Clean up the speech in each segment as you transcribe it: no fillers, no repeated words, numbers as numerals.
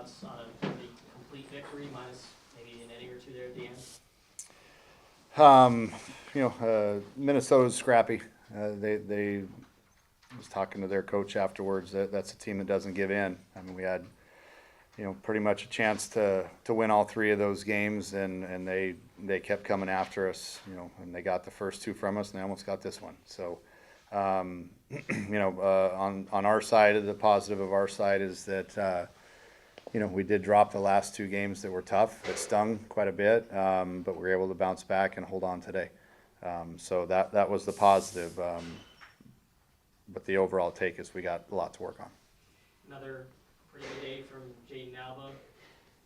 thoughts on a pretty complete victory, minus maybe an inning or two there at the end? Minnesota's scrappy. They was talking to their coach afterwards that that's a team that doesn't give in. I mean, we had, pretty much a chance to win all three of those games, and they kept coming after us, and they got the first two from us, and they almost got this one. So, on our side, the positive of our side is that, we did drop the last two games that were tough. It stung quite a bit, but we were able to bounce back and hold on today. So that was the positive. But the overall take is we got a lot to work on. Another pretty good day from Jaden Alba.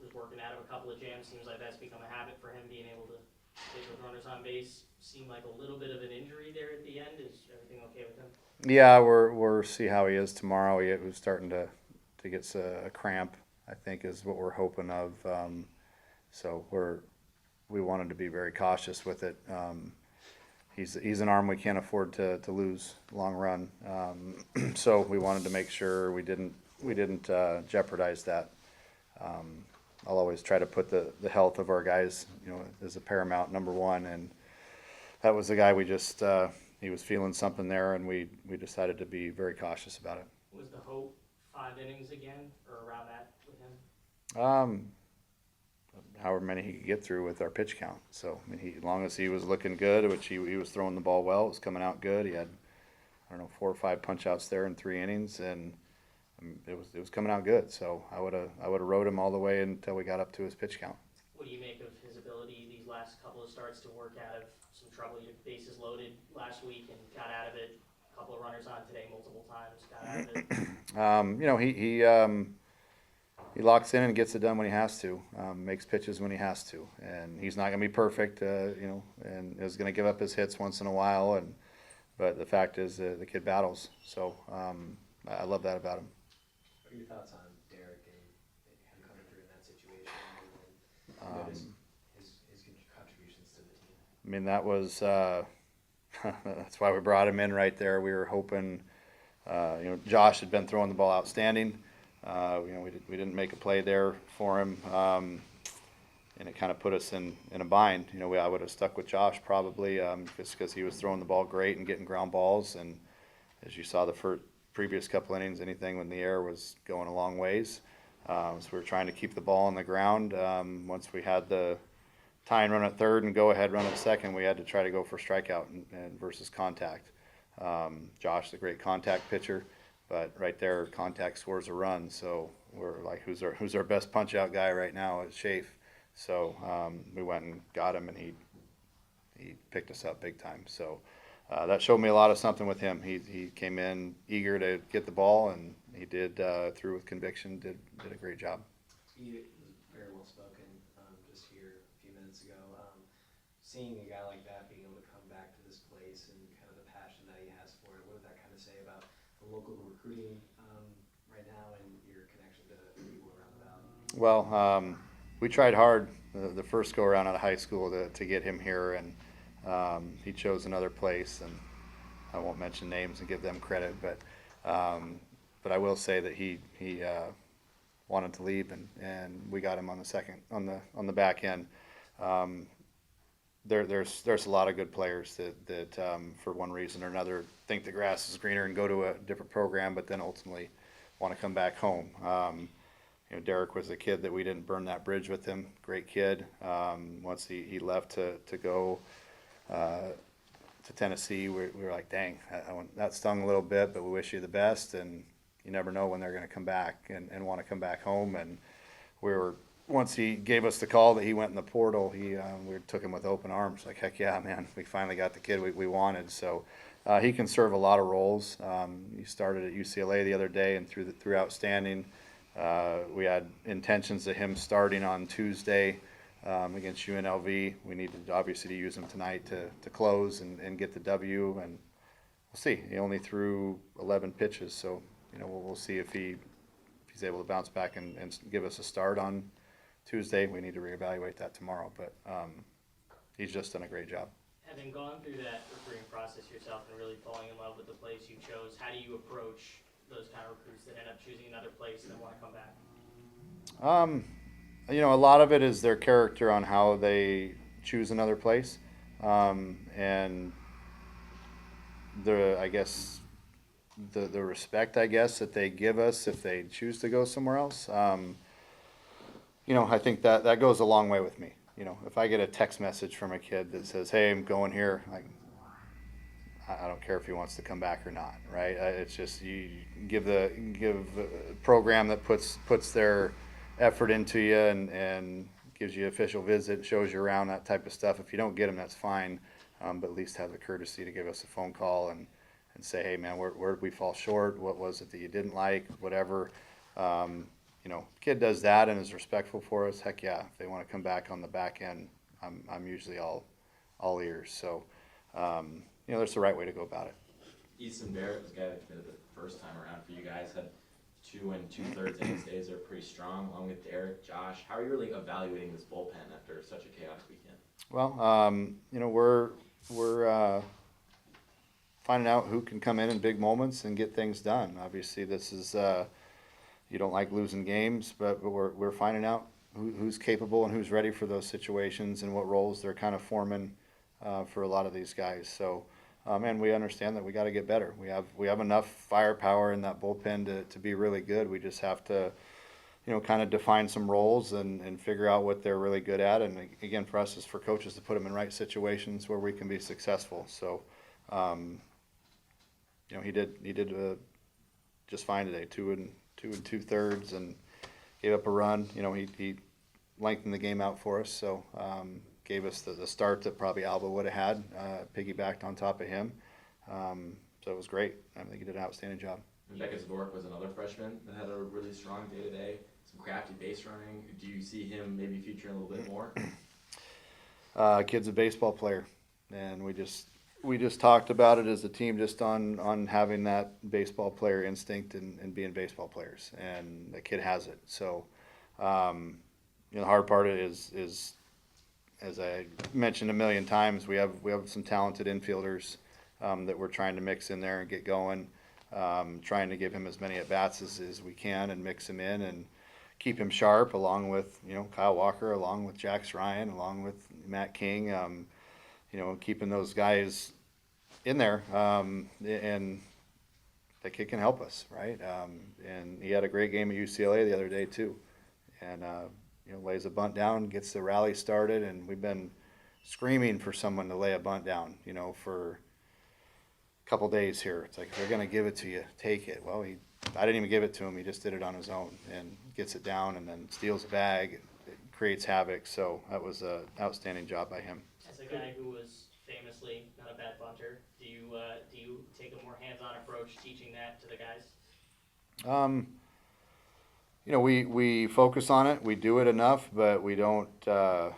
Was working out of a couple of jams. Seems like that's become a habit for him, being able to take with runners on base. Seemed like a little bit of an injury there at the end. Is everything okay with him? Yeah, we're see how he is tomorrow. He was starting to get a cramp, I think, is what we're hoping of. So we wanted to be very cautious with it. He's an arm we can't afford to lose long run. So we wanted to make sure we didn't jeopardize that. I'll always try to put the health of our guys, as a paramount number one. And that was the guy we just he was feeling something there, and we decided to be very cautious about it. Was the hope 5 innings again, or around that with him? However many he could get through with our pitch count. So, I mean, as long as he was looking good, which he was throwing the ball well, it was coming out good. He had, 4 or 5 punch outs there in 3 innings, and it was coming out good. So I would have rode him all the way until we got up to his pitch count. What do you make of his ability these last couple of starts to work out of some trouble? Your bases loaded last week and got out of it. A couple of runners on today, multiple times, got out of it. He locks in and gets it done when he has to, makes pitches when he has to, and he's not going to be perfect, and is going to give up his hits once in a while. But the fact is, the kid battles. So I love that about him. What are your thoughts on Derek and him coming through in that situation, and then his contributions to the team? I mean, that was that's why we brought him in right there. We were hoping, Josh had been throwing the ball outstanding. We didn't make a play there for him, and it kind of put us in a bind. I would have stuck with Josh probably, just because he was throwing the ball great and getting ground balls. And as you saw the previous couple innings, anything in the air was going a long ways. So we were trying to keep the ball on the ground. Once we had the tying run at third and go ahead run at second, we had to try to go for strikeout and versus contact. Josh is a great contact pitcher. But right there, contact scores a run. So we're like, who's our best punch out guy right now? It's Shafe. So we went and got him, and he picked us up big time. So that showed me a lot of something with him. He came in eager to get the ball, and he did through with conviction. Did a great job. He was very well spoken just here a few minutes ago. Seeing a guy like that being able to come back to this place and kind of the passion that he has for it, what did that kind of say about the local recruiting right now and your connection to people around the valley? Well, we tried hard the first go around out of high school to get him here, and he chose another place, and I won't mention names and give them credit, but I will say that he wanted to leave, and we got him on the back end. There's a lot of good players that for one reason or another think the grass is greener and go to a different program, but then ultimately want to come back home. Derek was a kid that we didn't burn that bridge with him. Great kid. Once he left to go to Tennessee, we were like, dang, that stung a little bit, but we wish you the best. And you never know when they're going to come back and want to come back home. And once he gave us the call that he went in the portal, we took him with open arms. Like, heck yeah, man, we finally got the kid we wanted. So he can serve a lot of roles. He started at UCLA the other day and through outstanding. We had intentions of him starting on Tuesday against UNLV. We needed obviously to use him tonight to close and get the W. And we'll see. He only threw 11 pitches, so we'll see if he's able to bounce back and give us a start on Tuesday. We need to reevaluate that tomorrow, but he's just done a great job. Having gone through that recruiting process yourself and really falling in love with the place you chose, how do you approach those kind of recruits that end up choosing another place and then want to come back? A lot of it is their character on how they choose another place, and I guess, the respect, I guess, that they give us if they choose to go somewhere else. I think that goes a long way with me. If I get a text message from a kid that says, "Hey, I'm going here," like, I don't care if he wants to come back or not, right? It's just you give a program that puts their effort into you and gives you official visit, shows you around, that type of stuff. If you don't get them, that's fine, but at least have the courtesy to give us a phone call and say, "Hey, man, where did we fall short? What was it that you didn't like? Whatever." Kid does that and is respectful for us. Heck yeah, if they want to come back on the back end, I'm usually all ears. So. That's the right way to go about it. Easton Barrett was a guy that committed the first time around for you guys, had 2 2/3 innings days. They're pretty strong, along with Derek, Josh. How are you really evaluating this bullpen after such a chaotic weekend? Well, we're finding out who can come in big moments and get things done. Obviously, this is you don't like losing games, but we're finding out who's capable and who's ready for those situations and what roles they're kind of forming for a lot of these guys. So. And we understand that we got to get better. We have enough firepower in that bullpen to be really good. We just have to, kind of define some roles and figure out what they're really good at. And again, for us, is for coaches to put them in right situations where we can be successful. So, he did just fine today. 2 2/3 and gave up a run. He lengthened the game out for us. So. Gave us the start that probably Alba would have had, piggybacked on top of him. So it was great. I think he did an outstanding job. Becca Zbork was another freshman that had a really strong day today. Some crafty base running. Do you see him maybe featuring a little bit more? Kid's a baseball player, and we just talked about it as a team, just on having that baseball player instinct and being baseball players, and the kid has it. So, the hard part is as I mentioned a million times, we have some talented infielders that we're trying to mix in there and get going, trying to give him as many at-bats as we can and mix him in and keep him sharp, along with, Kyle Walker, along with Jax Ryan, along with Matt King, keeping those guys in there, and that kid can help us, right? And he had a great game at UCLA the other day too, and lays a bunt down, gets the rally started, and we've been screaming for someone to lay a bunt down, for a couple days here. It's like, if they're going to give it to you, take it. Well, I didn't even give it to him. He just did it on his own and gets it down and then steals a bag. It creates havoc. So that was an outstanding job by him. As a guy who was famously not a bad bunter, do you take a more hands-on approach teaching that to the guys? We focus on it. We do it enough, but we don't do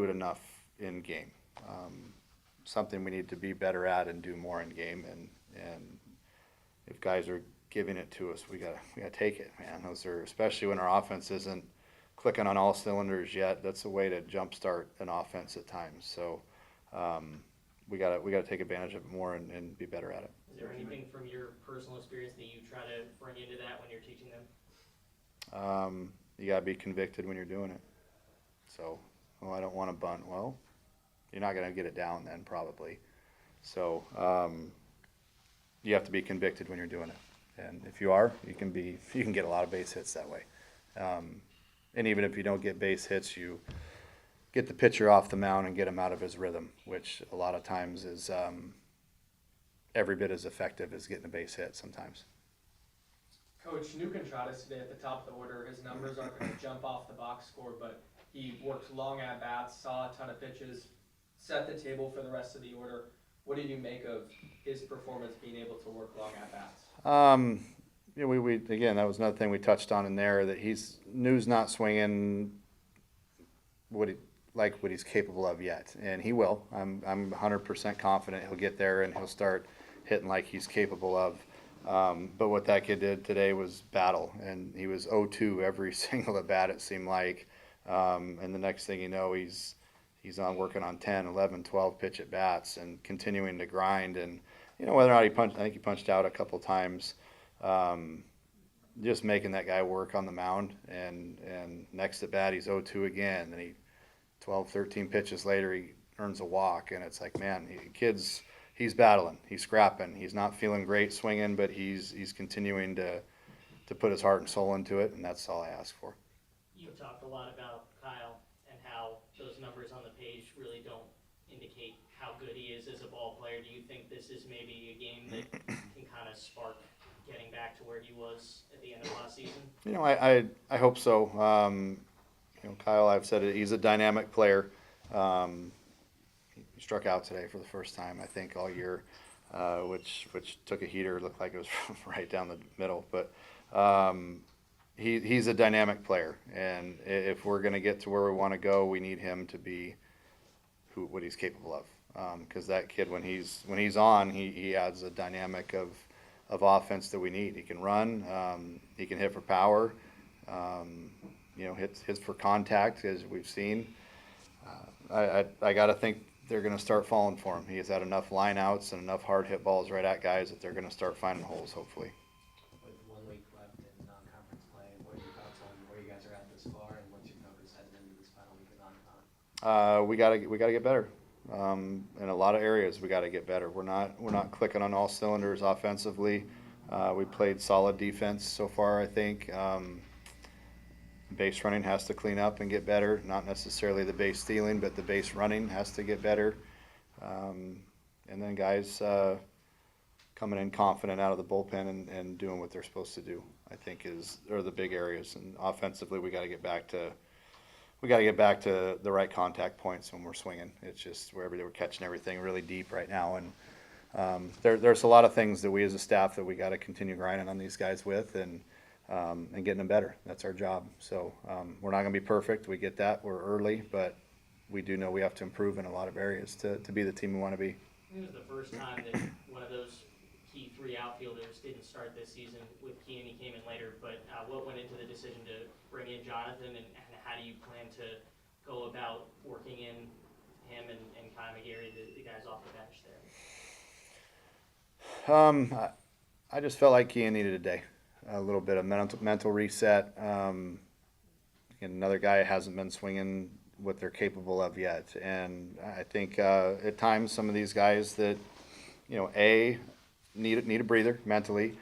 it enough in game. Something we need to be better at and do more in game. And if guys are giving it to us, we gotta take it, man. Those are, especially when our offense isn't clicking on all cylinders yet. That's a way to jumpstart an offense at times. So we gotta take advantage of it more and be better at it. Is there anything from your personal experience that you try to bring into that when you're teaching them? You gotta be convicted when you're doing it. So, I don't want to bunt. Well, you're not gonna get it down then, probably. So you have to be convicted when you're doing it. And if you are, you can get a lot of base hits that way. And even if you don't get base hits, you get the pitcher off the mound and get him out of his rhythm, which a lot of times is every bit as effective as getting a base hit sometimes. Coach, new Contreras today at the top of the order. His numbers aren't going to jump off the box score, but he worked long at-bats, saw a ton of pitches, set the table for the rest of the order. What did you make of his performance being able to work long at-bats? We again, that was another thing we touched on in there, that New's not swinging what he's capable of yet, and he will. I'm 100% confident he'll get there and he'll start hitting like he's capable of. But what that kid did today was battle, and he was 0-2 every single at bat, it seemed like. And the next thing you know, he's on working on 10, 11, 12 pitch at bats and continuing to grind. And whether or not I think he punched out a couple times. just making that guy work on the mound, and next at bat he's 0-2 again, and 12, 13 pitches later he earns a walk, and it's like, man, he's battling, he's scrapping, he's not feeling great swinging, but he's continuing to put his heart and soul into it, and that's all I ask for. You talked a lot about Kyle and how those numbers on the page really don't indicate how good he is as a ball player. Do you think this is maybe a game that can kind of spark getting back to where he was at the end of last season? You know, I hope so. You know, Kyle, I've said it, he's a dynamic player. He struck out today for the first time, I think, all year, which took a heater. Looked like it was right down the middle. But he's a dynamic player, and if we're going to get to where we want to go, we need him to be what he's capable of. Because that kid, when he's on, he adds a dynamic of offense that we need. He can run, he can hit for power, you know, hits for contact, as we've seen. I got to think they're going to start falling for him. He has had enough lineouts and enough hard hit balls right at guys that they're going to start finding holes, hopefully. With 1 week left in non-conference play, what are your thoughts on where you guys are at this far, and what's your focus heading into this final week of non-con? We gotta get better. In a lot of areas, we got to get better. We're not clicking on all cylinders offensively. We played solid defense so far, I think. Base running has to clean up and get better. Not necessarily the base stealing, but the base running has to get better. And then guys coming in confident out of the bullpen and doing what they're supposed to do, I think are the big areas. And offensively, we got to get back to the right contact points when we're swinging. It's just we're catching everything really deep right now, and there's a lot of things that we as a staff that we got to continue grinding on these guys with, and getting them better. That's our job. So we're not going to be perfect. We get that. We're early, but we do know we have to improve in a lot of areas to be the team we want to be. It was the first time that one of those key 3 outfielders didn't start this season. With Keane, he came in later, but what went into the decision to bring in Jonathan, and how do you plan to go about working in him and Kyle McGarry, the guys off the bench there? I just felt like Keane needed a day, a little bit of mental reset. Another guy hasn't been swinging what they're capable of yet, and I think at times some of these guys that, you know, A, need a breather mentally,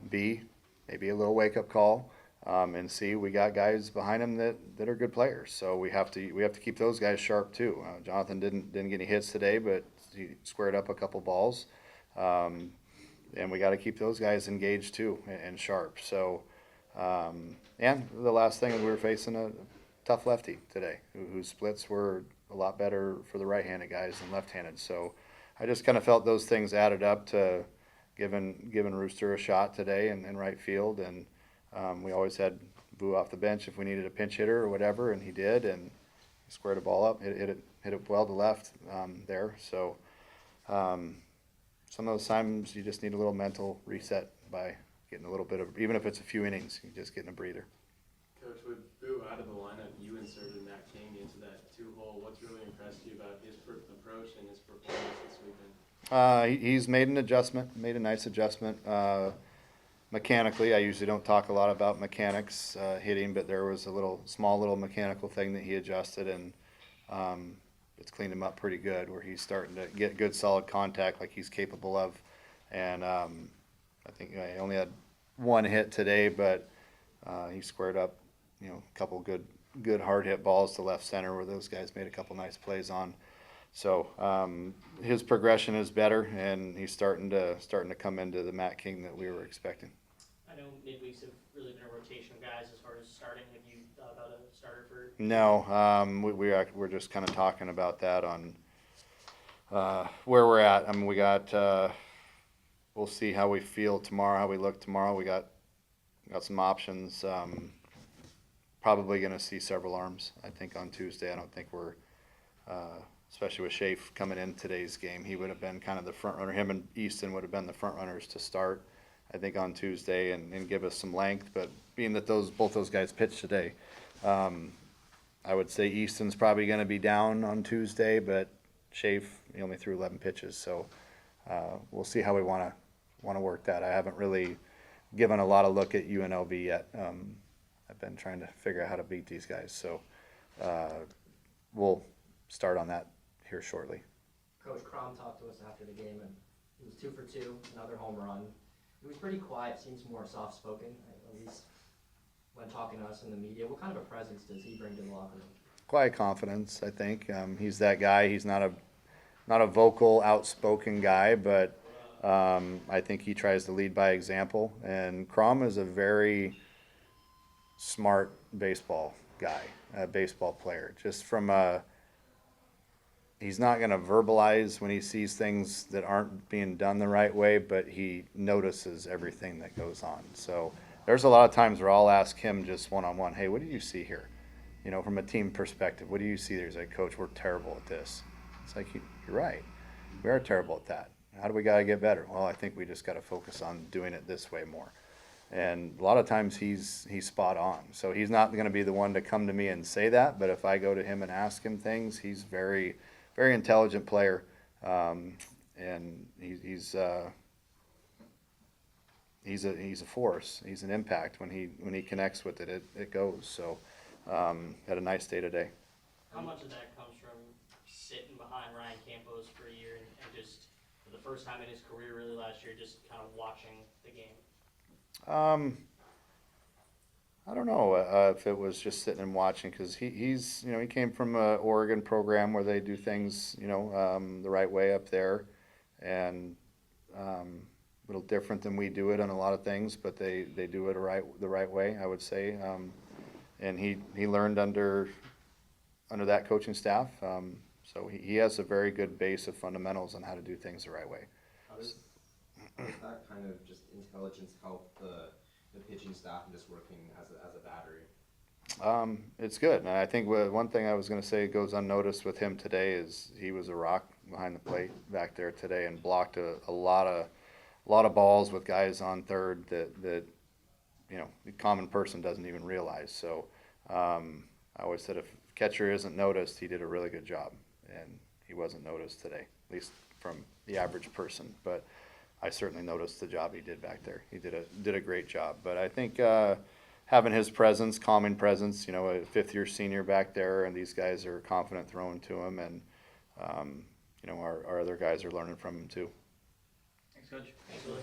B, maybe a little wake up call, and C, we got guys behind them that are good players, so we have to keep those guys sharp too. Jonathan didn't get any hits today, but he squared up a couple balls, and we got to keep those guys engaged too and sharp. So, and the last thing is we were facing a tough lefty today, whose splits were a lot better for the right-handed guys than left-handed. So I just kind of felt those things added up to giving Rooster a shot today in right field, and we always had Boo off the bench if we needed a pinch hitter or whatever, and he did, and he squared a ball up, hit it well to left there. So some of those times you just need a little mental reset by getting a little bit of, even if it's a few innings, you just getting a breather. Coach, with Boo out of the lineup, you inserted Matt King into that 2-hole. What's really impressed you about his approach and his performance this weekend? He's made a nice adjustment. Mechanically, I usually don't talk a lot about mechanics hitting, but there was a small little mechanical thing that he adjusted, and it's cleaned him up pretty good, where he's starting to get good solid contact like he's capable of. And I think he only had 1 hit today, but he squared up, you know, a couple good hard hit balls to left center where those guys made a couple nice plays on. So his progression is better, and he's starting to come into the Matt King that we were expecting. I know midweeks have really been a rotation of guys as far as starting. Have you thought about a starter for? No, we're just kind of talking about that on where we're at. I mean, we got we'll see how we feel tomorrow, how we look tomorrow. We got some options. Probably going to see several arms, I think, on Tuesday. I don't think we're especially with Schaaf coming in today's game, he would have been kind of the front runner. Him and Easton would have been the front runners to start, I think, on Tuesday and give us some length. But being that both those guys pitched today, I would say Easton's probably going to be down on Tuesday, but Schaaf, he only threw 11 pitches, so we'll see how we want to work that. I haven't really given a lot of look at UNLV yet. I've been trying to figure out how to beat these guys, so we'll start on that here shortly. Coach Crom talked to us after the game, and he was 2 for 2, another home run. He was pretty quiet, seems more soft-spoken, at least when talking to us in the media. What kind of a presence does he bring to the locker room? Quiet confidence, I think. He's that guy. He's not a vocal, outspoken guy, but I think he tries to lead by example. And Crom is a very smart baseball guy, a baseball player. Just from he's not going to verbalize when he sees things that aren't being done the right way, but he notices everything that goes on. So there's a lot of times where I'll ask him just one-on-one, hey, what do you see here? You know, from a team perspective, what do you see there? He's like, Coach, we're terrible at this. It's like, you're right. We are terrible at that. How do we got to get better? Well, I think we just got to focus on doing it this way more. And a lot of times he's spot on. So he's not going to be the one to come to me and say that, but if I go to him and ask him things, he's very, very intelligent player. And he's a force. He's an impact. When he connects with it, it goes. So had a nice day today. How much of that comes from sitting behind Ryan Campos for a year and just for the first time in his career really last year, just kind of watching the game? I don't know if it was just sitting and watching, because he's he came from a Oregon program where they do things the right way up there, and a little different than we do it on a lot of things, but they do it the right way, I would say. And he learned under that coaching staff, so he has a very good base of fundamentals on how to do things the right way. How does that kind of just intelligence help the pitching staff and just working as a battery? It's good. And I think one thing I was going to say goes unnoticed with him today is he was a rock behind the plate back there today and blocked a lot of balls with guys on third that the common person doesn't even realize. So I always said if catcher isn't noticed, he did a really good job, and he wasn't noticed today, at least from the average person. But I certainly noticed the job he did back there. He did a great job. But I think having his presence, calming presence, a fifth-year senior back there, and these guys are confident throwing to him, and our other guys are learning from him too. Thanks, Coach. Thanks, Willie.